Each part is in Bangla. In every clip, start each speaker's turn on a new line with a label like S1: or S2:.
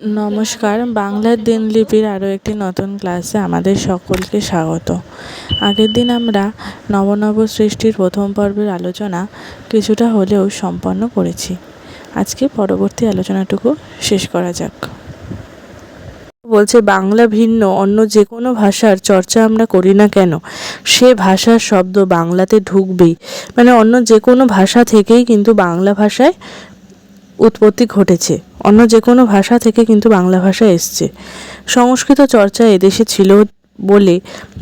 S1: নমস্কার, বাংলার দিনলিপির আরও একটি নতুন ক্লাসে আমাদের সকলকে স্বাগত। আগের দিন আমরা নব সৃষ্টির প্রথম পর্বের আলোচনা কিছুটা হলেও সম্পন্ন করেছি। আজকে পরবর্তী আলোচনাটুকু শেষ করা যাক। বলছে বাংলা ভিন্ন অন্য যে কোনো ভাষার চর্চা আমরা করি না কেন, সে ভাষার শব্দ বাংলাতে ঢুকবেই। মানে অন্য যে কোনো ভাষা থেকেই কিন্তু বাংলা ভাষায় উৎপত্তি ঘটেছে, অন্য যে কোনো ভাষা থেকে কিন্তু বাংলা ভাষা এসছে। সংস্কৃত চর্চা এদেশে ছিল বলে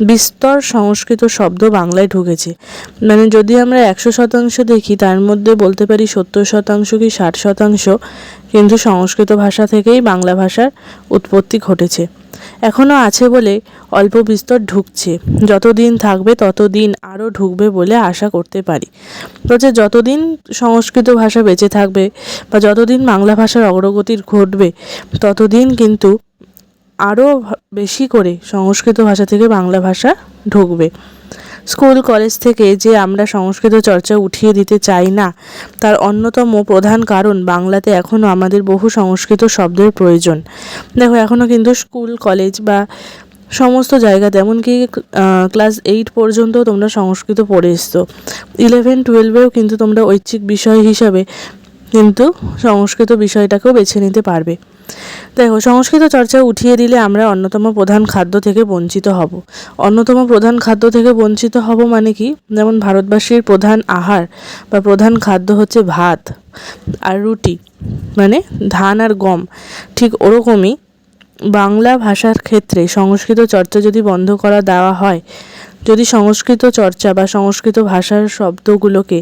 S1: বিস্তর সংস্কৃত শব্দ বাংলায় ঢুকেছে। মানে যদি আমরা 100% দেখি, তার মধ্যে বলতে পারি 70% কি 60% কিন্তু সংস্কৃত ভাষা থেকেই বাংলা ভাষার উৎপত্তি ঘটেছে। এখনও আছে বলে অল্প বিস্তর ঢুকছে, যতদিন থাকবে ততদিন আরও ঢুকবে বলে আশা করতে পারি। যে যতদিন সংস্কৃত ভাষা বেঁচে থাকবে বা যতদিন বাংলা ভাষার অগ্রগতি ঘটবে, ততদিন কিন্তু আরও বেশি করে সংস্কৃত ভাষা থেকে বাংলা ভাষা ঢুকবে। স্কুল কলেজ থেকে যে আমরা সংস্কৃত চর্চা উঠিয়ে দিতে চাই না, তার অন্যতম প্রধান কারণ বাংলাতে এখনও আমাদের বহু সংস্কৃত শব্দের প্রয়োজন। দেখো, এখনও কিন্তু স্কুল কলেজ বা সমস্ত জায়গাতে, এমনকি ক্লাস 8 পর্যন্ত তোমরা সংস্কৃত পড়ে এসছো, 11-12-এও কিন্তু তোমরা ঐচ্ছিক বিষয় হিসাবে কিন্তু সংস্কৃত বিষয়টাকেও বেছে নিতে পারবে। দেখো, সংস্কৃত চর্চা উঠিয়ে দিলে আমরা অন্যতম প্রধান খাদ্য থেকে বঞ্চিত হব। অন্যতম প্রধান খাদ্য থেকে বঞ্চিত হব মানে কি? যেমন ভারতবাসীর প্রধান আহার বা প্রধান খাদ্য হচ্ছে ভাত আর রুটি, মানে ধান আর গম। ঠিক ওরকমই বাংলা ভাষার ক্ষেত্রে সংস্কৃত চর্চা যদি বন্ধ করা দেওয়া হয়, যদি সংস্কৃত চর্চা বা সংস্কৃত ভাষার শব্দগুলোকে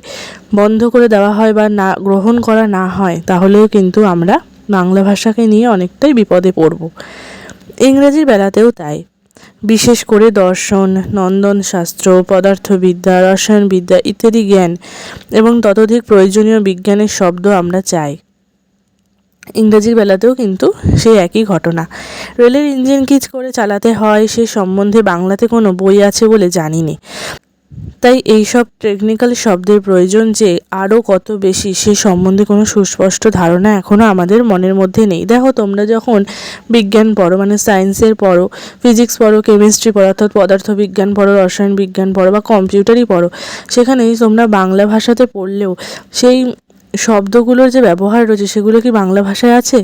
S1: বন্ধ করে দেওয়া হয় বা না গ্রহণ করা না হয়, তাহলেও কিন্তু আমরা বাংলা ভাষাকে নিয়ে অনেকটাই বিপদে পড়ব। ইংরেজির বেলাতেও তাই। বিশেষ করে দর্শন, নন্দন শাস্ত্র, পদার্থবিদ্যা, রসায়নবিদ্যা ইত্যাদি জ্ঞান এবং ততোধিক প্রয়োজনীয় বিজ্ঞানের শব্দ আমরা চাই। ইংরেজির বেলাতেও কিন্তু সেই একই ঘটনা। রেলের ইঞ্জিন কি করে চালাতে হয় সে সম্বন্ধে বাংলাতে কোনো বই আছে বলে জানি না। তাই এইসব টেকনিক্যাল শব্দের প্রয়োজন যে আরও কত বেশি, সে সম্বন্ধে কোনো সুস্পষ্ট ধারণা এখনও আমাদের মনের মধ্যে নেই। দেখো, তোমরা যখন বিজ্ঞান পড়ো, মানে সায়েন্সের পড়ো, ফিজিক্স পড়ো, কেমিস্ট্রি পড়ো অর্থাৎ পদার্থবিজ্ঞান পড়ো, রসায়ন বিজ্ঞান পড়ো বা কম্পিউটারই পড়ো, সেখানেই তোমরা বাংলা ভাষাতে পড়লেও সেই শব্দগুলোর যে ব্যবহার রয়েছে সেগুলো কি বাংলা ভাষায় আছে?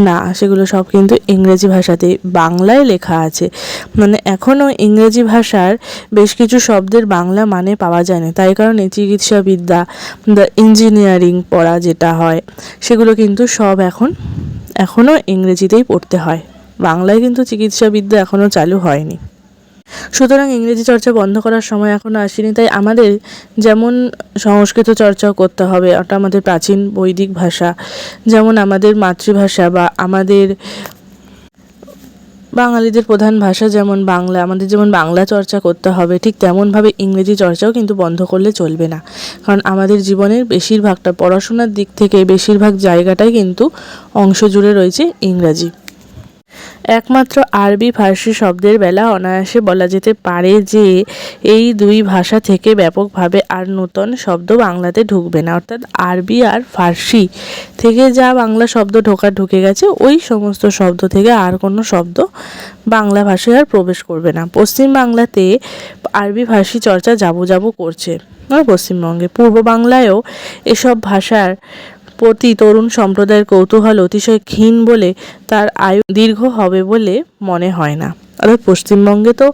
S1: না, সেগুলো সব কিন্তু ইংরেজি ভাষাতেই বাংলায় লেখা আছে। মানে এখনও ইংরেজি ভাষার বেশ কিছু শব্দের বাংলা মানে পাওয়া যায় না। তাই কারণে চিকিৎসাবিদ্যা, ইঞ্জিনিয়ারিং পড়া যেটা হয়, সেগুলো কিন্তু সব এখনও ইংরেজিতেই পড়তে হয়। বাংলায় কিন্তু চিকিৎসাবিদ্যা এখনও চালু হয়নি। সুতরাং ইংরেজি চর্চা বন্ধ করার সময় এখনও আসেনি। তাই আমাদের যেমন সংস্কৃত চর্চাও করতে হবে, ওটা আমাদের প্রাচীন বৈদিক ভাষা, যেমন আমাদের মাতৃভাষা বা আমাদের বাঙালিদের প্রধান ভাষা যেমন বাংলা, আমাদের যেমন বাংলা চর্চা করতে হবে, ঠিক তেমনভাবে ইংরেজি চর্চাও কিন্তু বন্ধ করলে চলবে না। কারণ আমাদের জীবনের বেশিরভাগটা, পড়াশোনার দিক থেকে বেশিরভাগ জায়গাটাই কিন্তু অংশ জুড়ে রয়েছে ইংরাজি। একমাত্র আরবি ফার্সি শব্দের বেলা অনায়াসে বলা যেতে পারে যে এই দুই ভাষা থেকে ব্যাপকভাবে আর নূতন শব্দ বাংলাতে ঢুকবে না। অর্থাৎ আরবি আর ফার্সি থেকে যা বাংলা শব্দ ঢুকে গেছে, ওই সমস্ত শব্দ থেকে আর কোনো শব্দ বাংলা ভাষায় আর প্রবেশ করবে না। পশ্চিম বাংলাতে আরবি ফার্সি চর্চা যাবো করছে, পশ্চিমবঙ্গে। পূর্ব বাংলায়ও এসব ভাষার প্রতি তরুণ সম্প্রদায়ের কৌতূহল অতিশয় ক্ষীণ বলে তার আয়ু দীর্ঘ হবে বলে মনে হয় না। অর্থাৎ পশ্চিমবঙ্গে তো,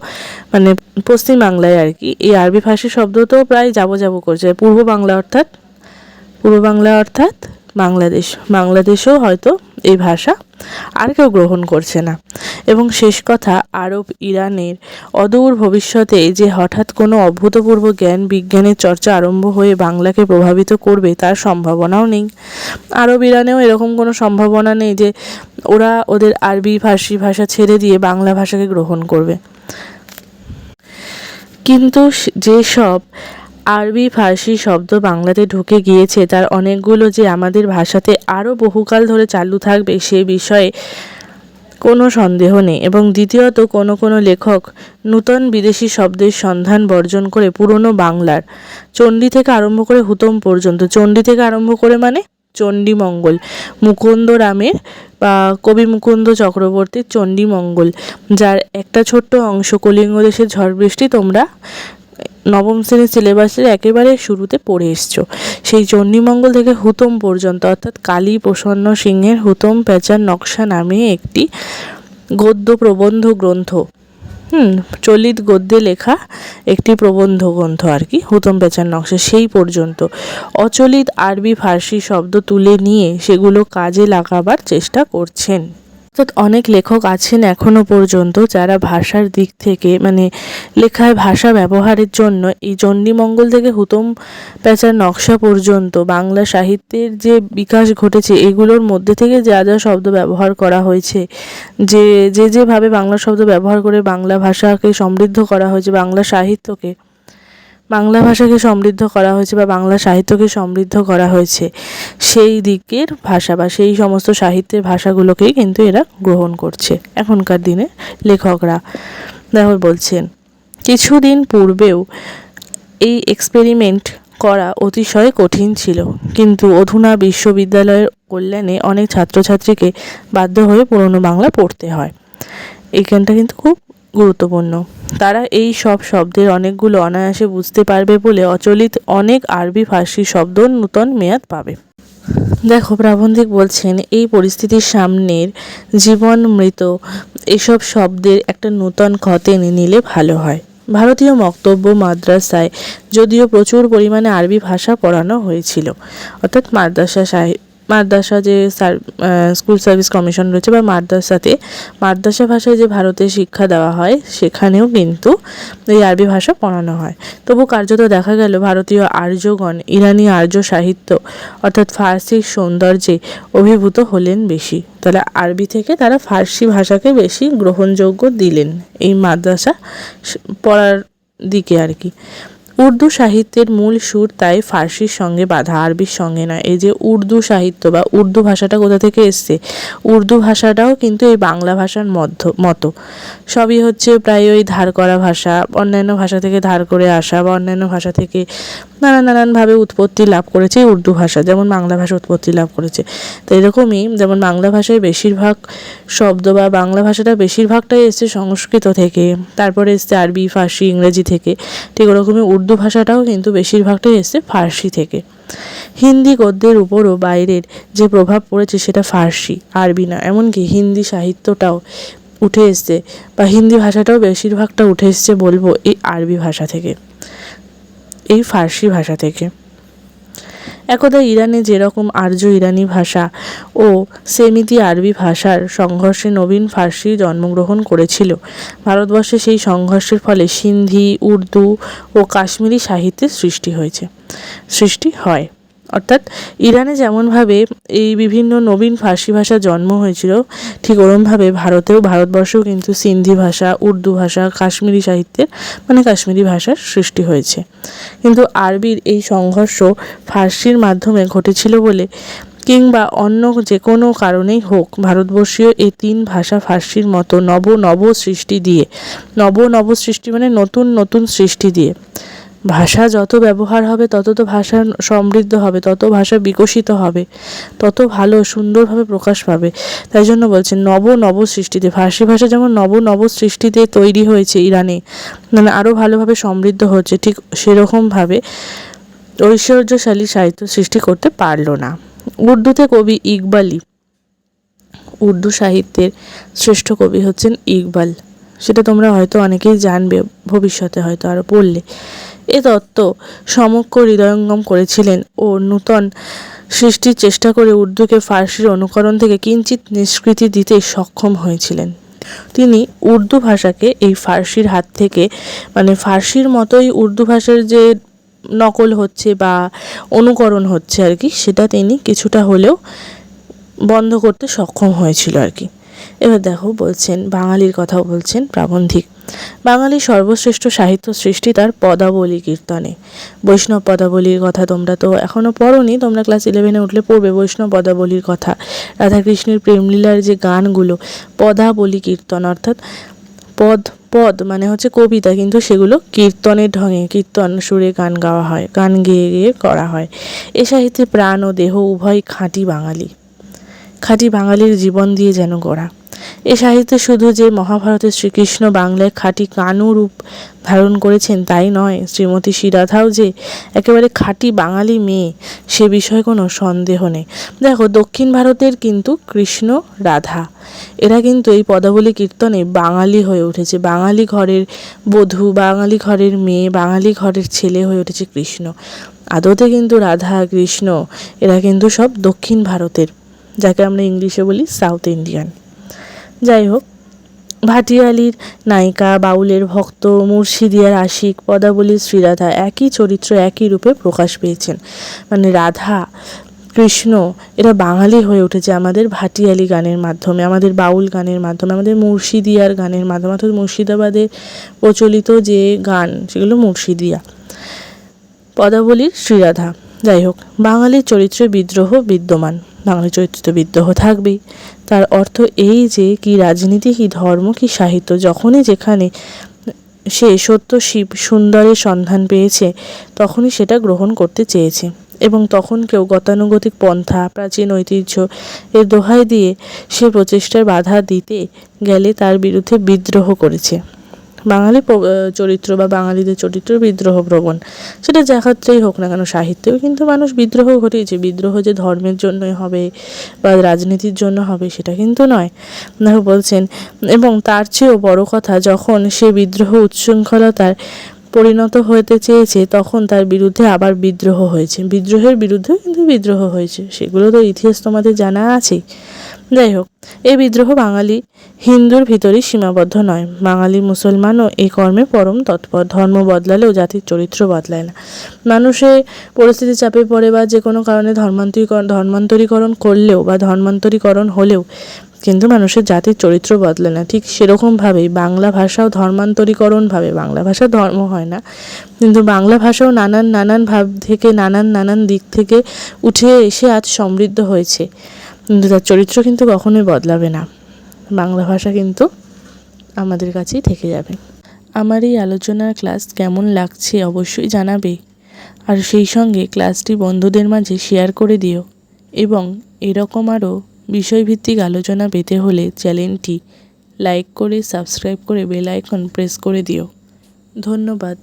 S1: মানে পশ্চিম বাংলায় আর কি, এই আরবি ফার্সি শব্দ তো প্রায় যাবো করছে। পূর্ব বাংলা অর্থাৎ বাংলাদেশেও হয়তো এই ভাষা আর কেউ গ্রহণ করছে না। এবং শেষ কথা, আরব ইরানের অদূর ভবিষ্যতে যে হঠাৎ কোনো অভূতপূর্ব জ্ঞান বিজ্ঞানের চর্চা আরম্ভ হয়ে বাংলাকে প্রভাবিত করবে, তার সম্ভাবনাও নেই। আরব ইরানেও এরকম কোনো সম্ভাবনা নেই যে ওরা ওদের আরবি ফার্সি ভাষা ছেড়ে দিয়ে বাংলা ভাষাকে গ্রহণ করবে। কিন্তু যেসব আরবি ফার্সি শব্দ বাংলাতে ঢুকে গিয়েছে, তার অনেকগুলো যে আমাদের ভাষাতে আরও বহুকাল ধরে চালু থাকবে, সে বিষয়ে কোনো সন্দেহ নেই। এবং দ্বিতীয়ত, কোনো লেখক নূতন বিদেশি শব্দের সন্ধান বর্জন করে পুরনো বাংলার চণ্ডী থেকে আরম্ভ করে হুতম পর্যন্ত, চণ্ডী থেকে আরম্ভ করে মানে চণ্ডীমঙ্গল মুকুন্দ রামের বা কবি মুকুন্দ চক্রবর্তীর চণ্ডীমঙ্গল, যার একটা ছোট্ট অংশ কলিঙ্গ দেশের ঝড় বৃষ্টি তোমরা নবম শ্রেণীর সিলেবাসের একেবারে শুরুতে পড়ে এসছো। সেই চণ্ডীমঙ্গল থেকে হুতম পর্যন্ত অর্থাৎ কালী প্রসন্ন সিংহের হুতম প্যাঁচার নকশা নামে একটি গদ্য প্রবন্ধ গ্রন্থ, চলিত গদ্যে লেখা একটি প্রবন্ধ গ্রন্থ আর কি, হুতম প্যাঁচার নকশা, সেই পর্যন্ত অচলিত আরবি ফার্সি শব্দ তুলে নিয়ে সেগুলো কাজে লাগাবার চেষ্টা করছেন। অর্থাৎ অনেক লেখক আছেন এখনও পর্যন্ত যারা ভাষার দিক থেকে মানে লেখায় ভাষা ব্যবহারের জন্য এই চণ্ডীমঙ্গল থেকে হুতম প্যাঁচার নকশা পর্যন্ত বাংলা সাহিত্যের যে বিকাশ ঘটেছে এগুলোর মধ্যে থেকে যা যা শব্দ ব্যবহার করা হয়েছে, যেভাবে বাংলা শব্দ ব্যবহার করে বাংলা ভাষাকে সমৃদ্ধ করা হয়েছে, বাংলা ভাষাকে সমৃদ্ধ করা হয়েছে বা বাংলা সাহিত্যকে সমৃদ্ধ করা হয়েছে, সেই দিকের ভাষা বা সেই সমস্ত সাহিত্যের ভাষাগুলোকেই কিন্তু এরা গ্রহণ করছে এখনকার দিনে লেখকরা। দেখো বলছেন, কিছুদিন পূর্বেও এই এক্সপেরিমেন্ট করা অতিশয় কঠিন ছিল, কিন্তু অধুনা বিশ্ববিদ্যালয়ের কল্যাণে অনেক ছাত্রছাত্রীকে বাধ্য হয়ে পুরনো বাংলা পড়তে হয়। এইখানটা কিন্তু খুব গুরুত্বপূর্ণ। তারা এই সব শব্দের অনেকগুলো অনায়াসে বুঝতে পারবে বলে অচলিত অনেক আরবি ফার্সি শব্দ নূতন মেয়াদ পাবে। দেখো প্রাবন্ধিক বলছেন, এই পরিস্থিতির সামনের জীবন মৃত এসব শব্দের একটা নূতন খত এনে নিলে ভালো হয়। ভারতীয় মক্তব্য মাদ্রাসায় যদিও প্রচুর পরিমাণে আরবি ভাষা পড়ানো হয়েছিল, অর্থাৎ মাদ্রাসা যে স্কুল সার্ভিস কমিশন রয়েছে বা মাদ্রাসা ভাষায় যে ভারতে শিক্ষা দেওয়া হয় সেখানেও কিন্তু এই আরবি ভাষা পড়ানো হয়। তবু কার্যত দেখা গেল ভারতীয় আর্যগণ ইরানি আর্য সাহিত্য অর্থাৎ ফার্সির সৌন্দর্যে অভিভূত হলেন বেশি। তাহলে আরবি থেকে তারা ফার্সি ভাষাকে বেশি গ্রহণযোগ্য দিলেন এই মাদ্রাসা পড়ার দিকে আর কি। উর্দু সাহিত্যের মূল সুর তাই ফার্সির সঙ্গে বাঁধা, আরবির সঙ্গে নয়। এই যে উর্দু সাহিত্য বা উর্দু ভাষাটা কোথা থেকে এসছে, উর্দু ভাষাটাও কিন্তু এই বাংলা ভাষার মতো সবই হচ্ছে প্রায় ওই ধার করা ভাষা, অন্যান্য ভাষা থেকে ধার করে আসা বা অন্যান্য ভাষা থেকে নানানভাবে উৎপত্তি লাভ করেছে উর্দু ভাষা, যেমন বাংলা ভাষা উৎপত্তি লাভ করেছে। তো এরকমই যেমন বাংলা ভাষায় বেশিরভাগ শব্দ বা বাংলা ভাষাটা বেশিরভাগটাই এসছে সংস্কৃত থেকে, তারপরে এসছে আরবি ফার্সি ইংরেজি থেকে, ঠিক ওরকমই উর্দু ভাষাটাও কিন্তু বেশিরভাগটাই এসছে ফার্সি থেকে। হিন্দি গদ্যের উপরও বাইরের যে প্রভাব পড়েছে সেটা ফার্সি, আরবি না। এমনকি হিন্দি সাহিত্যটাও উঠে এসছে বা হিন্দি ভাষাটাও বেশিরভাগটা উঠে এসছে বলবো এই আরবি ভাষা থেকে, এই ফার্সি ভাষা থেকে। একদা ইরানে যেরকম আর্য ইরানি ভাষা ও সেমিতি আরবি ভাষার সংঘর্ষে নবীন ফার্সি জন্মগ্রহণ করেছিল, ভারতবর্ষে সেই সংঘর্ষের ফলে সিন্ধি, উর্দু ও কাশ্মীরি সাহিত্যের সৃষ্টি হয়। অর্থাৎ ইরানে যেমনভাবে এই বিভিন্ন নবীন ফার্সি ভাষা জন্ম হয়েছিল, ঠিক ওরমভাবে ভারতবর্ষেও কিন্তু সিন্ধি ভাষা, উর্দু ভাষা, কাশ্মীরি সাহিত্যের কাশ্মীরি ভাষার সৃষ্টি হয়েছে। কিন্তু আরবির এই সংঘর্ষ ফার্সির মাধ্যমে ঘটেছিল বলে কিংবা অন্য যে কোনো কারণেই হোক, ভারতবর্ষীয় এই তিন ভাষা ফার্সির মতো নব সৃষ্টি নতুন সৃষ্টি দিয়ে ভাষা যত ব্যবহার হবে তত তো ভাষা সমৃদ্ধ হবে, তত ভাষা বিকশিত হবে, তত ভালো সুন্দরভাবে প্রকাশ পাবে। তাই জন্য বলছেন নব সৃষ্টিতে, ফার্সি ভাষা যেমন নব সৃষ্টিতে তৈরি হয়েছে ইরানে, আরও ভালোভাবে সমৃদ্ধ হচ্ছে, ঠিক সেরকমভাবে ঐশ্বর্যশালী সাহিত্য সৃষ্টি করতে পারল না। উর্দুতে কবি ইকবালি, উর্দু সাহিত্যের শ্রেষ্ঠ কবি হচ্ছেন ইকবাল, সেটা তোমরা হয়তো অনেকেই জানবে ভবিষ্যতে হয়তো আরও পড়লে। এ তত্ত্ব সমগ্র হৃদয়ঙ্গম করেছিলেন ও নূতন সৃষ্টির চেষ্টা করে উর্দুকে ফার্সির অনুকরণ থেকে কিঞ্চিৎ নিষ্কৃতি দিতে সক্ষম হয়েছিলেন। তিনি উর্দু ভাষাকে এই ফার্সির হাত থেকে ফার্সির মতোই উর্দু ভাষার যে নকল হচ্ছে বা অনুকরণ হচ্ছে আর কি, সেটা তিনি কিছুটা হলেও বন্ধ করতে সক্ষম হয়েছিল আর কি। এবার দেখো বলছেন বাঙালির কথাও বলছেন প্রাবন্ধিক। বাঙালির সর্বশ্রেষ্ঠ সাহিত্য সৃষ্টি তার পদাবলী কীর্তনে। বৈষ্ণব পদাবলীর কথা তোমরা তো এখনও পড়োনি, তোমরা ক্লাস 11-এ উঠলে পড়বে বৈষ্ণব পদাবলীর কথা। রাধাকৃষ্ণের প্রেমলীলার যে গানগুলো, পদাবলী কীর্তন অর্থাৎ পদ মানে হচ্ছে কবিতা, কিন্তু সেগুলো কীর্তনের ঢঙে কীর্তন সুরে গান গাওয়া হয়, গান গেয়ে গেয়ে করা হয়। এ সাহিত্যে প্রাণ ও দেহ উভয় খাঁটি বাঙালি, খাঁটি বাঙালির জীবন দিয়ে যেন গড়া। এ সাহিত্যে শুধু যে মহাভারতের শ্রীকৃষ্ণ বাংলায় খাঁটি কানু রূপ ধারণ করেছেন তাই নয়, শ্রীমতী শ্রীরাধাও যে একেবারে খাঁটি বাঙালি মেয়ে সে বিষয়ে কোনো সন্দেহ নেই। দেখো, দক্ষিণ ভারতের কিন্তু কৃষ্ণ রাধা এরা কিন্তু এই পদাবলী কীর্তনে বাঙালি হয়ে উঠেছে, বাঙালি ঘরের বধূ, বাঙালি ঘরের মেয়ে, বাঙালি ঘরের ছেলে হয়ে উঠেছে কৃষ্ণ। আদতে কিন্তু রাধা কৃষ্ণ এরা কিন্তু সব দক্ষিণ ভারতের, যাকে আমরা ইংলিশে বলি সাউথ ইন্ডিয়ান। যাই হোক, ভাটিয়ালির নায়িকা, বাউলের ভক্ত, মুর্শিদিয়ার আশিক, পদাবলীর শ্রীরাধা একই চরিত্র একই রূপে প্রকাশ পেয়েছেন। মানে রাধা কৃষ্ণ এরা বাঙালি হয়ে উঠেছে আমাদের ভাটিয়ালি গানের মাধ্যমে, আমাদের বাউল গানের মাধ্যমে, আমাদের মুর্শিদিয়ার গানের মাধ্যমে, অর্থাৎ মুর্শিদাবাদে প্রচলিত যে গান সেগুলো মুর্শিদিয়া। পদাবলীর শ্রীরাধা। যাই হোক, বাঙালির চরিত্রে বিদ্রোহ বিদ্যমান, বাঙালির চরিত্রে বিদ্রোহ থাকবেই। তার অর্থ এই যে কি রাজনীতি, কি ধর্ম, কি সাহিত্য, যখনই যেখানে সে সত্য শিব সুন্দরের সন্ধান পেয়েছে তখনই সেটা গ্রহণ করতে চেয়েছে, এবং তখন কেউ গতানুগতিক পন্থা, প্রাচীন ঐতিহ্য এর দোহাই দিয়ে সে প্রচেষ্টার বাধা দিতে গেলে তার বিরুদ্ধে বিদ্রোহ করেছে। বাঙালি চরিত্র বা বাঙালিদের চরিত্র বিদ্রোহ প্রবণ, সেটা যা ক্ষেত্রেই হোক না কেন, সাহিত্যেও কিন্তু মানুষ বিদ্রোহ ঘটিয়েছে। বিদ্রোহ যে ধর্মের জন্যই হবে বা রাজনীতির জন্য হবে সেটা কিন্তু নয়। দেখো বলছেন, এবং তার চেয়েও বড় কথা, যখন সে বিদ্রোহ উচ্ছৃঙ্খলতার পরিণত হতে চেয়েছে তখন তার বিরুদ্ধে আবার বিদ্রোহ হয়েছে, বিদ্রোহের বিরুদ্ধেও কিন্তু বিদ্রোহ হয়েছে, সেগুলো তো ইতিহাস তোমাদের জানা আছেই। যাই হোক, এই বিদ্রোহ বাঙালি হিন্দুর ভিতরেই সীমাবদ্ধ নয়, বাঙালি মুসলমানও এই কর্মে পরম তৎপর। ধর্ম বদলালেও জাতির চরিত্র বদলায় না। মানুষে পরিস্থিতি চাপে পড়ে বা যে কোনো কারণে ধর্মান্তরীকরণ করলেও বা ধর্মান্তরীকরণ হলেও কিন্তু মানুষের জাতির চরিত্র বদলায় না। ঠিক সেরকমভাবেই বাংলা ভাষাও ধর্মান্তরীকরণভাবে, বাংলা ভাষা ধর্ম হয় না, কিন্তু বাংলা ভাষাও নানান ভাব থেকে নানান দিক থেকে উঠে এসে আজ সমৃদ্ধ হয়েছে, কিন্তু তার চরিত্র কিন্তু কখনোই বদলাবে না। বাংলা ভাষা কিন্তু আমাদের কাছেই থেকে যাবে। আমার এই আলোচনার ক্লাস কেমন লাগছে অবশ্যই জানাবে, আর সেই সঙ্গে ক্লাসটি বন্ধুদের মাঝে শেয়ার করে দিও, এবং এরকম আরও বিষয়ভিত্তিক আলোচনা পেতে হলে চ্যানেলটি লাইক করে সাবস্ক্রাইব করে বেল আইকন প্রেস করে দিও। ধন্যবাদ।